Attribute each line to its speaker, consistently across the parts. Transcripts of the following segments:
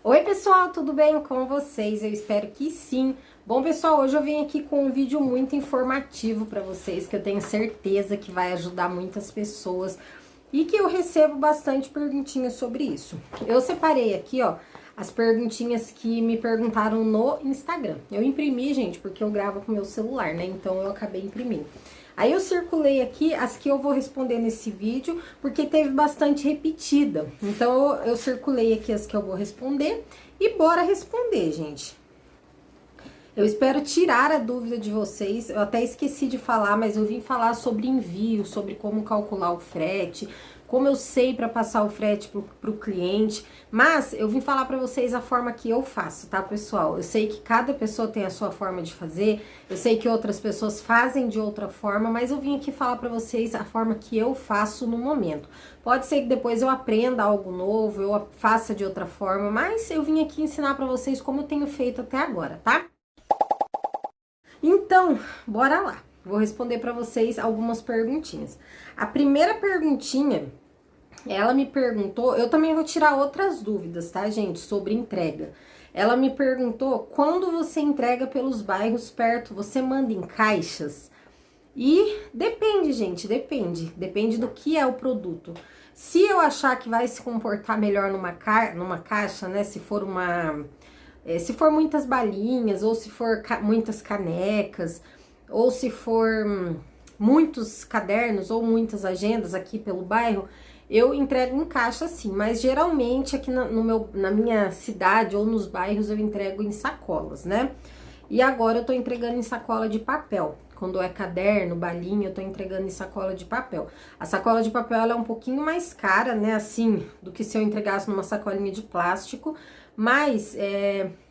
Speaker 1: Oi pessoal, tudo bem com vocês? Eu espero que sim. Bom pessoal, hoje eu vim aqui com um vídeo muito informativo para vocês, que eu tenho certeza que vai ajudar muitas pessoas e que eu recebo bastante perguntinhas sobre isso. Eu separei aqui, ó, as perguntinhas que me perguntaram no Instagram. Eu imprimi, gente, porque eu gravo com meu celular, né? Então eu acabei imprimindo. Aí eu circulei aqui as que eu vou responder nesse vídeo, porque teve bastante repetida. Então eu circulei aqui as que eu vou responder e bora responder, gente. Eu espero tirar a dúvida de vocês. Eu até esqueci de falar, mas eu vim falar sobre envio, sobre como calcular o frete, como eu sei para passar o frete pro cliente. Mas eu vim falar para vocês a forma que eu faço, tá, pessoal? Eu sei que cada pessoa tem a sua forma de fazer, eu sei que outras pessoas fazem de outra forma, mas eu vim aqui falar para vocês a forma que eu faço no momento. Pode ser que depois eu aprenda algo novo, eu faça de outra forma, mas eu vim aqui ensinar para vocês como eu tenho feito até agora, tá? Então, bora lá. Vou responder para vocês algumas perguntinhas. A primeira perguntinha, ela me perguntou, eu também vou tirar outras dúvidas, tá, gente, sobre entrega. Ela me perguntou, quando você entrega pelos bairros perto, você manda em caixas? E depende, gente, depende do que é o produto. Se eu achar que vai se comportar melhor numa caixa, né, se for muitas balinhas, ou se for muitas canecas, ou se for muitos cadernos ou muitas agendas aqui pelo bairro, eu entrego em caixa sim, mas geralmente aqui na minha cidade ou nos bairros eu entrego em sacolas, né? E agora eu tô entregando em sacola de papel. Quando é caderno, balinha, eu tô entregando em sacola de papel. A sacola de papel ela é um pouquinho mais cara, né, assim, do que se eu entregasse numa sacolinha de plástico, mas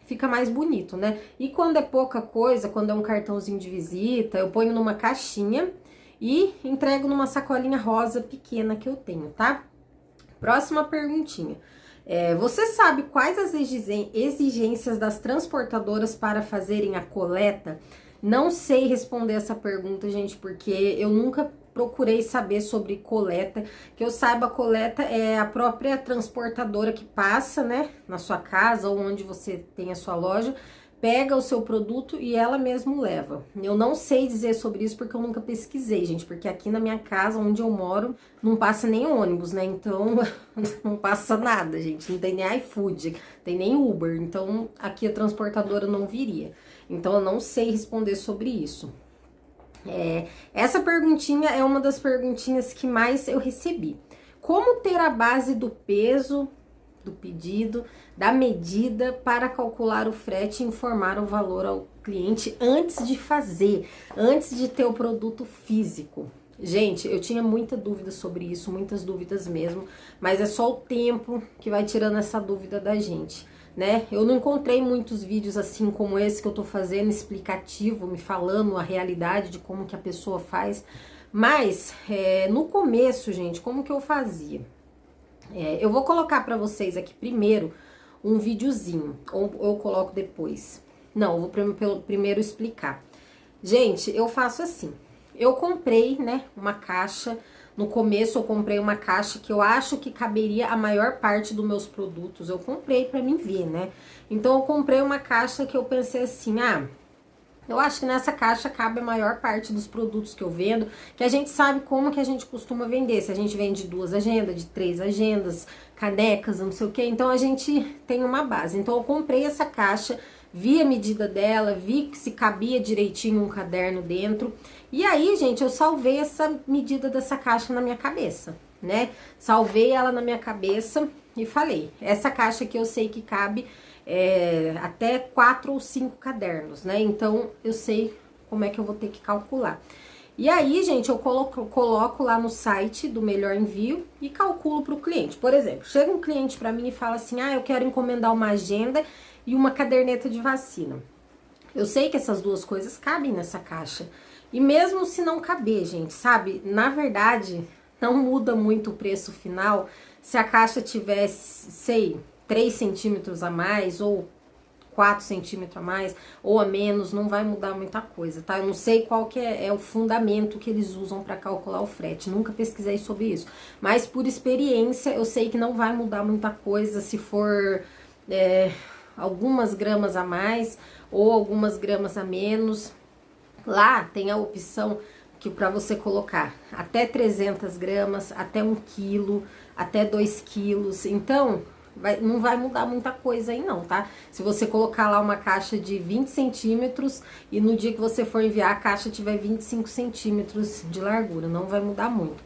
Speaker 1: fica mais bonito, né? E quando é pouca coisa, quando é um cartãozinho de visita, eu ponho numa caixinha e entrego numa sacolinha rosa pequena que eu tenho, tá? Próxima perguntinha. Você sabe quais as exigências das transportadoras para fazerem a coleta? Não sei responder essa pergunta, gente, porque eu nunca procurei saber sobre coleta. Que eu saiba, a coleta é a própria transportadora que passa, né, na sua casa ou onde você tem a sua loja, pega o seu produto e ela mesmo leva. Eu não sei dizer sobre isso porque eu nunca pesquisei, gente, porque aqui na minha casa, onde eu moro, não passa nem ônibus, né? Então, não passa nada, gente. Não tem nem iFood, tem nem Uber. Então, aqui a transportadora não viria. Então, eu não sei responder sobre isso. Essa perguntinha é uma das perguntinhas que mais eu recebi. Como ter a base do peso do pedido, da medida para calcular o frete e informar o valor ao cliente antes de fazer, antes de ter o produto físico? Gente, eu tinha muita dúvida sobre isso, muitas dúvidas mesmo, mas é só o tempo que vai tirando essa dúvida da gente, né? Eu não encontrei muitos vídeos assim como esse que eu tô fazendo, explicativo, me falando a realidade de como que a pessoa faz, mas no começo, gente, como que eu fazia? Eu vou colocar pra vocês aqui primeiro um videozinho, ou eu coloco depois. Não, eu vou primeiro explicar. Gente, eu faço assim. Eu comprei, né, uma caixa. No começo eu comprei uma caixa que eu acho que caberia a maior parte dos meus produtos. Eu comprei pra mim ver, né? Então eu comprei uma caixa que eu pensei assim, eu acho que nessa caixa cabe a maior parte dos produtos que eu vendo, que a gente sabe como que a gente costuma vender. Se a gente vende 2 agendas, de 3 agendas, canecas, não sei o que. Então, a gente tem uma base. Então, eu comprei essa caixa, vi a medida dela, vi se cabia direitinho um caderno dentro. E aí, gente, eu salvei essa medida dessa caixa na minha cabeça, né? Salvei ela na minha cabeça e falei, essa caixa aqui eu sei que cabe até 4 ou 5 cadernos, né? Então, eu sei como é que eu vou ter que calcular. E aí, gente, eu coloco lá no site do Melhor Envio e calculo para o cliente. Por exemplo, chega um cliente para mim e fala assim, eu quero encomendar uma agenda e uma caderneta de vacina. Eu sei que essas duas coisas cabem nessa caixa. E mesmo se não caber, gente, sabe? Na verdade, não muda muito o preço final se a caixa tivesse, sei, 3 centímetros a mais ou 4 centímetros a mais ou a menos, não vai mudar muita coisa, tá? Eu não sei qual que é o fundamento que eles usam para calcular o frete, nunca pesquisei sobre isso. Mas por experiência, eu sei que não vai mudar muita coisa se for algumas gramas a mais ou algumas gramas a menos. Lá tem a opção que para você colocar até 300 gramas, até 1 quilo, até 2 quilos. Então, não vai mudar muita coisa aí não, tá? Se você colocar lá uma caixa de 20 centímetros e no dia que você for enviar a caixa tiver 25 centímetros de largura, não vai mudar muito.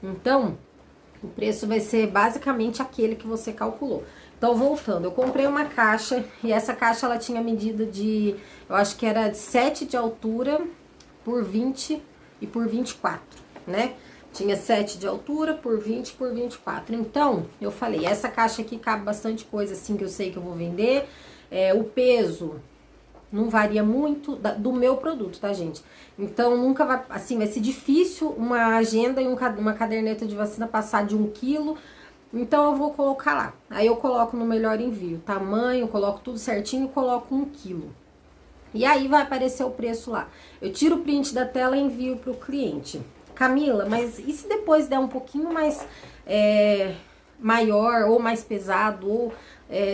Speaker 1: Então, o preço vai ser basicamente aquele que você calculou. Então, voltando, eu comprei uma caixa e essa caixa ela tinha medida de, eu acho que era de 7 de altura por 20 e por 24, né? Tinha 7 de altura por 20 por 24. Então, eu falei, essa caixa aqui cabe bastante coisa assim que eu sei que eu vou vender. O peso não varia muito do meu produto, tá, gente? Então, nunca vai, assim, vai ser difícil uma agenda e uma caderneta de vacina passar de 1 quilo. Então, eu vou colocar lá. Aí, eu coloco no melhor envio, tamanho, coloco tudo certinho e coloco 1 quilo. E aí, vai aparecer o preço lá. Eu tiro o print da tela e envio pro cliente. Camila, mas e se depois der um pouquinho mais maior ou mais pesado? Ou,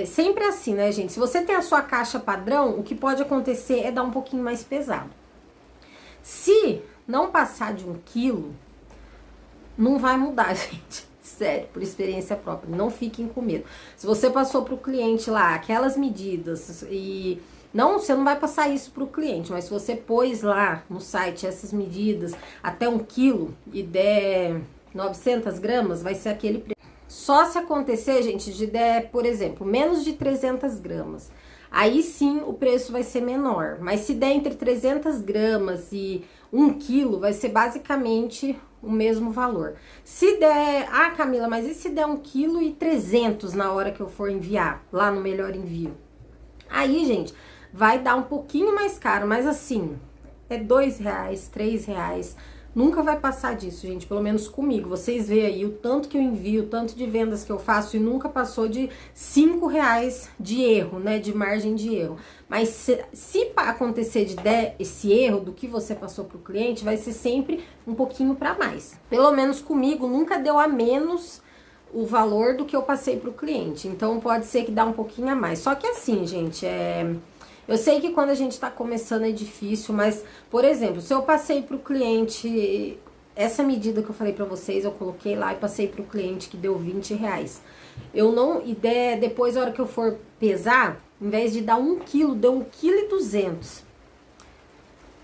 Speaker 1: sempre assim, né, gente? Se você tem a sua caixa padrão, o que pode acontecer é dar um pouquinho mais pesado. Se não passar de 1 quilo, não vai mudar, gente. Sério, por experiência própria. Não fiquem com medo. Se você passou pro cliente lá aquelas medidas e... Não, você não vai passar isso pro cliente, mas se você pôs lá no site essas medidas até 1 quilo e der 900 gramas, vai ser aquele preço. Só se acontecer, gente, de der, por exemplo, menos de 300 gramas. Aí sim o preço vai ser menor. Mas se der entre 300 gramas e 1 quilo, vai ser basicamente o mesmo valor. Se der... Ah, Camila, mas e se der 1,3 kg na hora que eu for enviar, lá no Melhor Envio? Aí, gente, vai dar um pouquinho mais caro, mas assim, é R$2, R$3. Nunca vai passar disso, gente, pelo menos comigo. Vocês veem aí o tanto que eu envio, o tanto de vendas que eu faço e nunca passou de R$5 de erro, né, de margem de erro. Mas se acontecer de der esse erro do que você passou pro cliente, vai ser sempre um pouquinho para mais. Pelo menos comigo, nunca deu a menos o valor do que eu passei pro cliente. Então, pode ser que dá um pouquinho a mais. Só que assim, gente, eu sei que quando a gente tá começando é difícil, mas, por exemplo, se eu passei pro cliente essa medida que eu falei pra vocês, eu coloquei lá e passei pro cliente que deu R$20. Eu não, depois, a hora que eu for pesar, em vez de dar 1 quilo, deu 1,2 kg.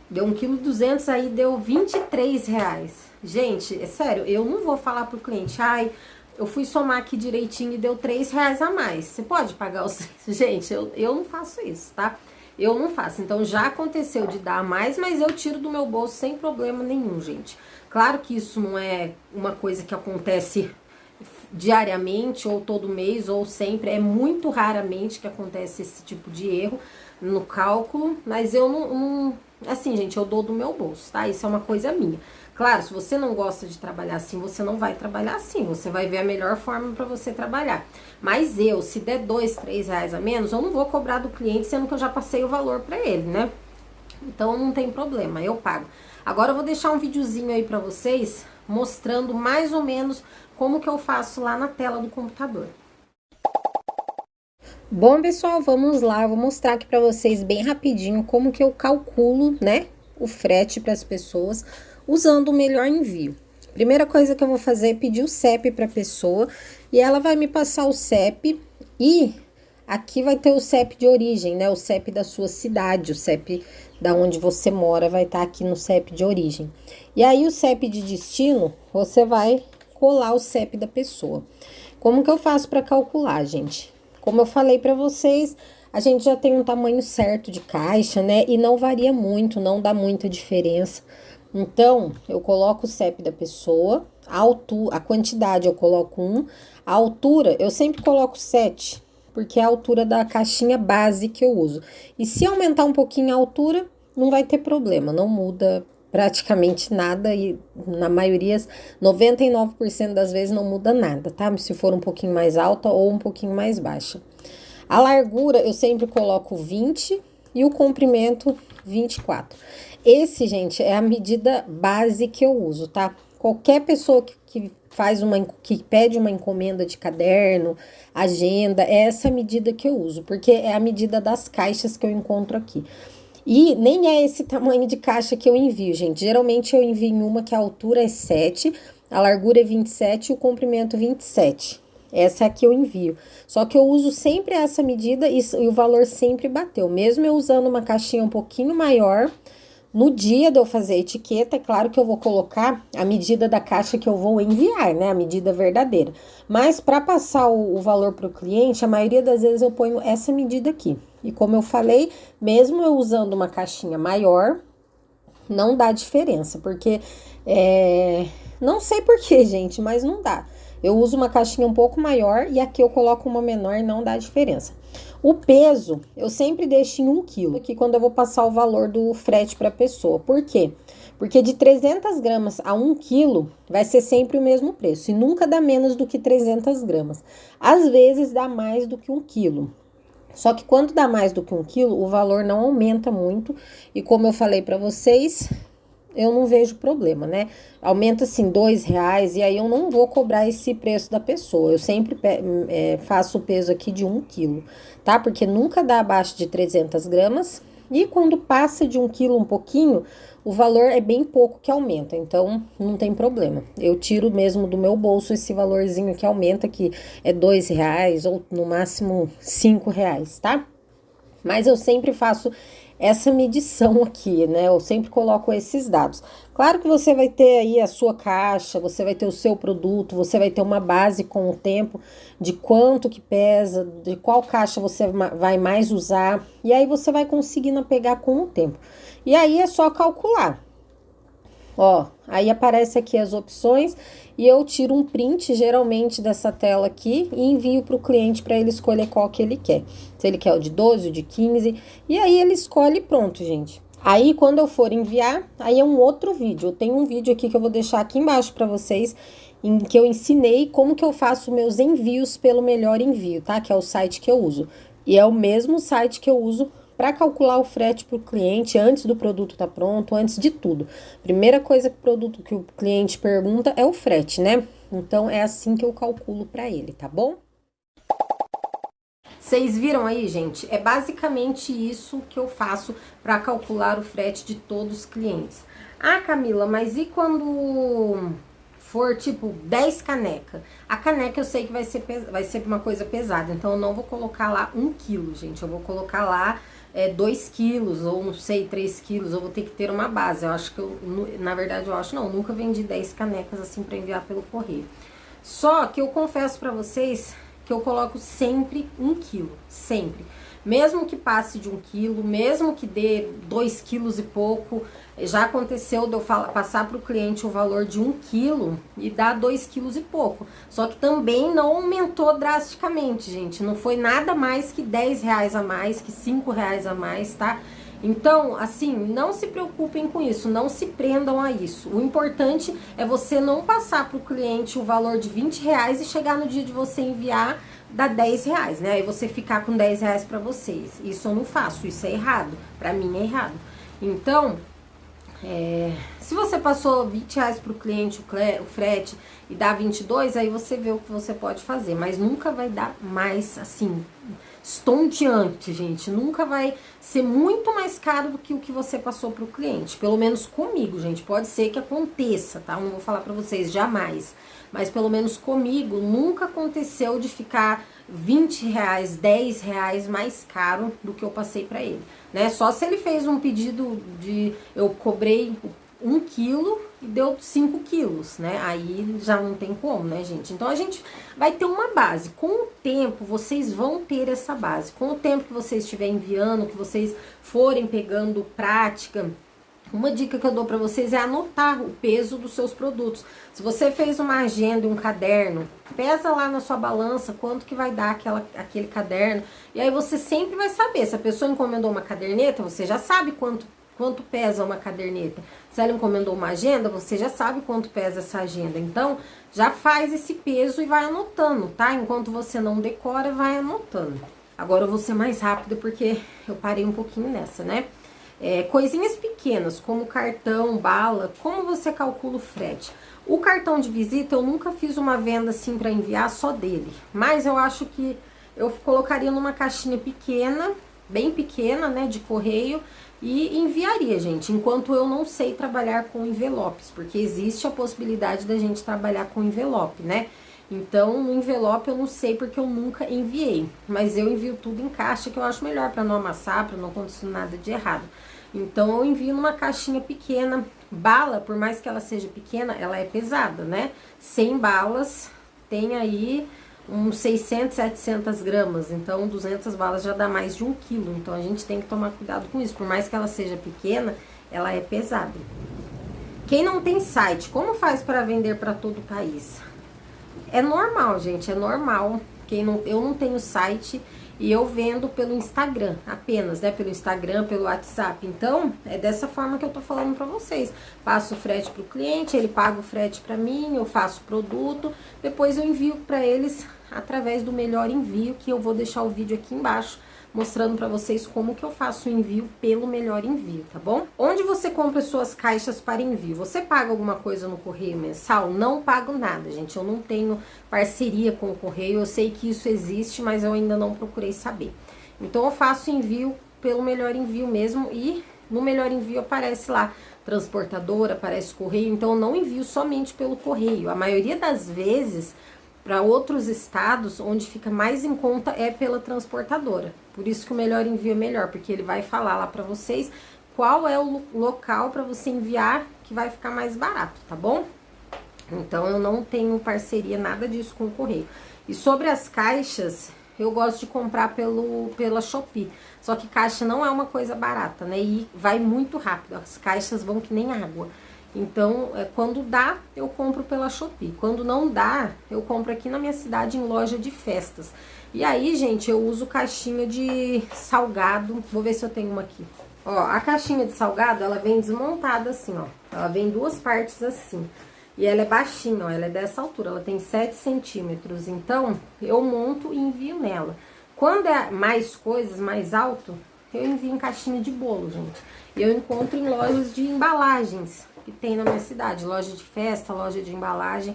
Speaker 1: Deu 1,2 kg, aí deu R$23. Gente, é sério, eu não vou falar pro cliente, ai, eu fui somar aqui direitinho e deu R$3 a mais. Você pode pagar os 3? Gente, eu não faço isso, tá? Eu não faço. Então, já aconteceu de dar mais, mas eu tiro do meu bolso sem problema nenhum, gente. Claro que isso não é uma coisa que acontece diariamente, ou todo mês, ou sempre. É muito raramente que acontece esse tipo de erro no cálculo, mas eu não assim, gente, eu dou do meu bolso, tá? Isso é uma coisa minha. Claro, se você não gosta de trabalhar assim, você não vai trabalhar assim. Você vai ver a melhor forma pra você trabalhar. Mas se der R$2, R$3 a menos, eu não vou cobrar do cliente, sendo que eu já passei o valor pra ele, né? Então, não tem problema, eu pago. Agora, eu vou deixar um videozinho aí pra vocês, mostrando mais ou menos como que eu faço lá na tela do computador. Bom, pessoal, vamos lá. Eu vou mostrar aqui pra vocês bem rapidinho como que eu calculo, né, o frete para as pessoas usando o Melhor Envio. Primeira coisa que eu vou fazer é pedir o CEP para a pessoa e ela vai me passar o CEP e aqui vai ter o CEP de origem, né? O CEP da sua cidade, o CEP da onde você mora vai estar aqui no CEP de origem. E aí o CEP de destino, você vai colar o CEP da pessoa. Como que eu faço para calcular, gente? Como eu falei para vocês, a gente já tem um tamanho certo de caixa, né? E não varia muito, não dá muita diferença. Então, eu coloco o CEP da pessoa, a quantidade eu coloco 1, a altura eu sempre coloco 7, porque é a altura da caixinha base que eu uso. E se aumentar um pouquinho a altura, não vai ter problema, não muda praticamente nada e na maioria, 99% das vezes não muda nada, tá? Se for um pouquinho mais alta ou um pouquinho mais baixa. A largura eu sempre coloco 20 e o comprimento 24. Esse, gente, é a medida base que eu uso, tá? Qualquer pessoa que que pede uma encomenda de caderno, agenda, é essa medida que eu uso, porque é a medida das caixas que eu encontro aqui. E nem é esse tamanho de caixa que eu envio, gente. Geralmente eu envio em uma que a altura é 7, a largura é 27 e o comprimento 27. Essa é a que eu envio. Só que eu uso sempre essa medida e o valor sempre bateu. Mesmo eu usando uma caixinha um pouquinho maior, no dia de eu fazer a etiqueta, é claro que eu vou colocar a medida da caixa que eu vou enviar, né? A medida verdadeira. Mas para passar o valor para o cliente, a maioria das vezes eu ponho essa medida aqui. E como eu falei, mesmo eu usando uma caixinha maior, não dá diferença, porque não sei por que, gente, mas não dá. Eu uso uma caixinha um pouco maior e aqui eu coloco uma menor e não dá diferença. O peso, eu sempre deixo em 1 quilo, aqui quando eu vou passar o valor do frete para a pessoa. Por quê? Porque de 300 gramas a 1 quilo vai ser sempre o mesmo preço e nunca dá menos do que 300 gramas. Às vezes dá mais do que 1 quilo. Só que quando dá mais do que 1 quilo, o valor não aumenta muito. E como eu falei para vocês, eu não vejo problema, né? Aumenta assim R$2 e aí eu não vou cobrar esse preço da pessoa. Eu sempre faço o peso aqui de 1 quilo, tá? Porque nunca dá abaixo de 300 gramas. E quando passa de 1 quilo um pouquinho, o valor é bem pouco que aumenta, então não tem problema. Eu tiro mesmo do meu bolso esse valorzinho que aumenta, que é R$2 ou no máximo R$5, tá? Mas eu sempre faço essa medição aqui, né? Eu sempre coloco esses dados. Claro que você vai ter aí a sua caixa, você vai ter o seu produto, você vai ter uma base com o tempo de quanto que pesa, de qual caixa você vai mais usar, e aí você vai conseguindo pegar com o tempo. E aí é só calcular. Ó, aí aparece aqui as opções e eu tiro um print geralmente dessa tela aqui e envio para o cliente para ele escolher qual que ele quer. Se ele quer o de 12, o de 15, e aí ele escolhe e pronto, gente. Aí quando eu for enviar, aí é um outro vídeo. Eu tenho um vídeo aqui que eu vou deixar aqui embaixo para vocês, em que eu ensinei como que eu faço meus envios pelo Melhor Envio, tá? Que é o site que eu uso. E é o mesmo site que eu uso para calcular o frete para o cliente antes do produto estar pronto, antes de tudo. Primeira coisa que o cliente pergunta é o frete, né? Então é assim que eu calculo para ele, tá bom? Vocês viram aí, gente? É basicamente isso que eu faço para calcular o frete de todos os clientes. Ah, Camila, mas e quando for tipo 10 canecas? A caneca eu sei que vai ser uma coisa pesada, então eu não vou colocar lá 1 quilo, gente. Eu vou colocar lá 2 quilos, ou não sei, 3 quilos, eu vou ter que ter uma base. Eu acho que na verdade, eu nunca vendi 10 canecas assim para enviar pelo correio. Só que eu confesso para vocês que eu coloco sempre 1 quilo, sempre. Mesmo que passe de 1 quilo, mesmo que dê 2 quilos e pouco, já aconteceu de eu passar para o cliente o valor de 1 quilo e dar 2 quilos e pouco. Só que também não aumentou drasticamente, gente. Não foi nada mais que R$10 a mais, que R$5 a mais, tá? Então, assim, não se preocupem com isso, não se prendam a isso. O importante é você não passar para o cliente o valor de R$20 e chegar no dia de você enviar, dá R$10, né? Aí você ficar com R$10 para vocês. Isso eu não faço, isso é errado. Para mim é errado. Então, se você passou R$20 para o cliente o frete e dá 22, aí você vê o que você pode fazer. Mas nunca vai dar mais, assim, estonteante, gente. Nunca vai ser muito mais caro do que o que você passou para o cliente. Pelo menos comigo, gente. Pode ser que aconteça, tá? Eu não vou falar para vocês jamais. Mas pelo menos comigo, nunca aconteceu de ficar R$20, R$10 mais caro do que eu passei para ele, né? Só se ele fez um pedido eu cobrei 1 quilo e deu 5 quilos, né? Aí já não tem como, né, gente? Então a gente vai ter uma base. Com o tempo, vocês vão ter essa base. Com o tempo que vocês estiverem enviando, que vocês forem pegando prática, uma dica que eu dou pra vocês é anotar o peso dos seus produtos. Se você fez uma agenda e um caderno, pesa lá na sua balança quanto que vai dar aquele caderno. E aí você sempre vai saber. Se a pessoa encomendou uma caderneta, você já sabe quanto pesa uma caderneta. Se ela encomendou uma agenda, você já sabe quanto pesa essa agenda. Então, já faz esse peso e vai anotando, tá? Enquanto você não decora, vai anotando. Agora eu vou ser mais rápida porque eu parei um pouquinho nessa, né? Coisinhas pequenas, como cartão, bala, como você calcula o frete? O cartão de visita eu nunca fiz uma venda assim para enviar só dele, mas eu acho que eu colocaria numa caixinha pequena, bem pequena, né, de correio, e enviaria, gente, enquanto eu não sei trabalhar com envelopes, porque existe a possibilidade da gente trabalhar com envelope, né? Então, no envelope eu não sei porque eu nunca enviei, mas eu envio tudo em caixa, que eu acho melhor para não amassar, para não acontecer nada de errado. Então, eu envio numa caixinha pequena. Bala, por mais que ela seja pequena, ela é pesada, né? 100 balas tem aí uns 600, 700 gramas, então 200 balas já dá mais de 1 quilo, então a gente tem que tomar cuidado com isso, por mais que ela seja pequena, ela é pesada. Quem não tem site, como faz para vender para todo o país? É normal, gente, é normal. Eu não tenho site e eu vendo pelo Instagram apenas, né? Pelo Instagram, pelo WhatsApp. Então, é dessa forma que eu tô falando pra vocês. Passo o frete pro cliente, ele paga o frete pra mim, eu faço o produto, depois eu envio pra eles através do Melhor Envio, que eu vou deixar o vídeo aqui embaixo, mostrando pra vocês como que eu faço o envio pelo Melhor Envio, tá bom? Onde você compra suas caixas para envio? Você paga alguma coisa no correio mensal? Não pago nada, gente. Eu não tenho parceria com o correio. Eu sei que isso existe, mas eu ainda não procurei saber. Então, eu faço envio pelo Melhor Envio mesmo e no Melhor Envio aparece lá transportadora, aparece correio. Então, eu não envio somente pelo correio. A maioria das vezes, para outros estados, onde fica mais em conta é pela transportadora. Por isso que o Melhor Envio é melhor, porque ele vai falar lá para vocês qual é o local para você enviar que vai ficar mais barato, tá bom? Então, eu não tenho parceria, nada disso com o correio. E sobre as caixas, eu gosto de comprar pela Shopee. Só que caixa não é uma coisa barata, né? E vai muito rápido, as caixas vão que nem água. Então, quando dá, eu compro pela Shopee. Quando não dá, eu compro aqui na minha cidade em loja de festas. E aí, gente, eu uso caixinha de salgado. Vou ver se eu tenho uma aqui. Ó, a caixinha de salgado, ela vem desmontada assim, ó. Ela vem duas partes assim. E ela é baixinha, ó. Ela é dessa altura, ela tem 7 centímetros. Então, eu monto e envio nela. Quando é mais coisas, mais alto, eu envio em caixinha de bolo, gente. E eu encontro em lojas de embalagens que tem na minha cidade, loja de festa, loja de embalagem,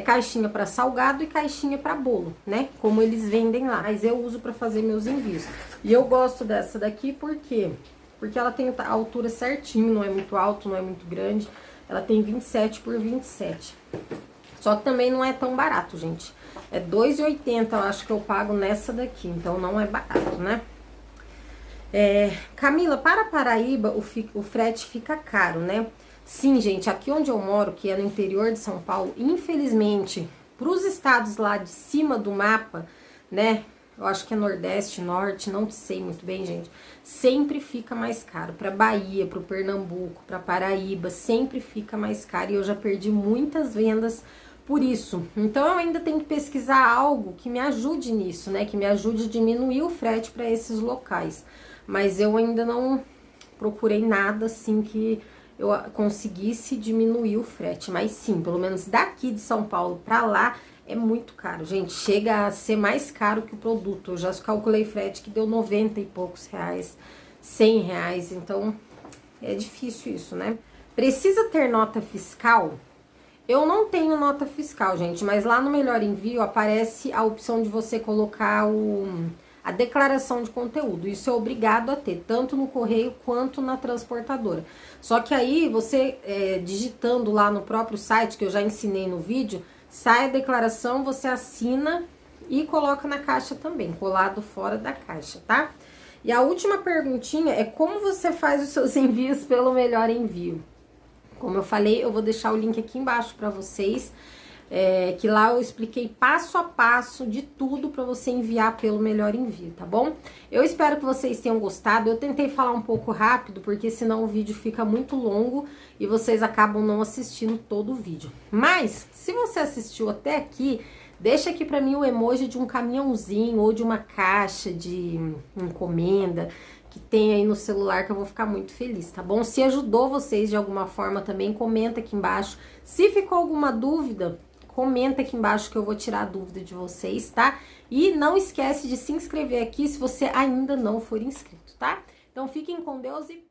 Speaker 1: caixinha para salgado e caixinha para bolo, né? Como eles vendem lá, mas eu uso para fazer meus envios. E eu gosto dessa daqui por quê? Porque ela tem a altura certinho, não é muito alto, não é muito grande. Ela tem 27 por 27. Só que também não é tão barato, gente. É R$ 2,80, eu acho que eu pago nessa daqui, então não é barato, né? Camila, para Paraíba o frete fica caro, né? Sim, gente, aqui onde eu moro, que é no interior de São Paulo, infelizmente, para os estados lá de cima do mapa, né? Eu acho que é Nordeste, Norte, não sei muito bem, gente. Sempre fica mais caro. Para Bahia, para o Pernambuco, para Paraíba, sempre fica mais caro. E eu já perdi muitas vendas por isso. Então, eu ainda tenho que pesquisar algo que me ajude nisso, né? Que me ajude a diminuir o frete para esses locais. Mas eu ainda não procurei nada assim que eu conseguisse diminuir o frete. Mas sim, pelo menos daqui de São Paulo pra lá é muito caro, gente. Chega a ser mais caro que o produto. Eu já calculei frete que deu 90 e poucos reais, 100 reais. Então, é difícil isso, né? Precisa ter nota fiscal? Eu não tenho nota fiscal, gente. Mas lá no Melhor Envio aparece a opção de você colocar a declaração de conteúdo. Isso é obrigado a ter, tanto no correio quanto na transportadora. Só que aí, você digitando lá no próprio site, que eu já ensinei no vídeo, sai a declaração, você assina e coloca na caixa também, colado fora da caixa, tá? E a última perguntinha é como você faz os seus envios pelo Melhor Envio. Como eu falei, eu vou deixar o link aqui embaixo para vocês, que lá eu expliquei passo a passo de tudo para você enviar pelo Melhor Envio, tá bom? Eu espero que vocês tenham gostado. Eu tentei falar um pouco rápido, porque senão o vídeo fica muito longo e vocês acabam não assistindo todo o vídeo. Mas, se você assistiu até aqui, deixa aqui pra mim o emoji de um caminhãozinho ou de uma caixa de encomenda que tem aí no celular, que eu vou ficar muito feliz, tá bom? Se ajudou vocês de alguma forma também, comenta aqui embaixo. Se ficou alguma dúvida, comenta aqui embaixo que eu vou tirar a dúvida de vocês, tá? E não esquece de se inscrever aqui se você ainda não for inscrito, tá? Então fiquem com Deus e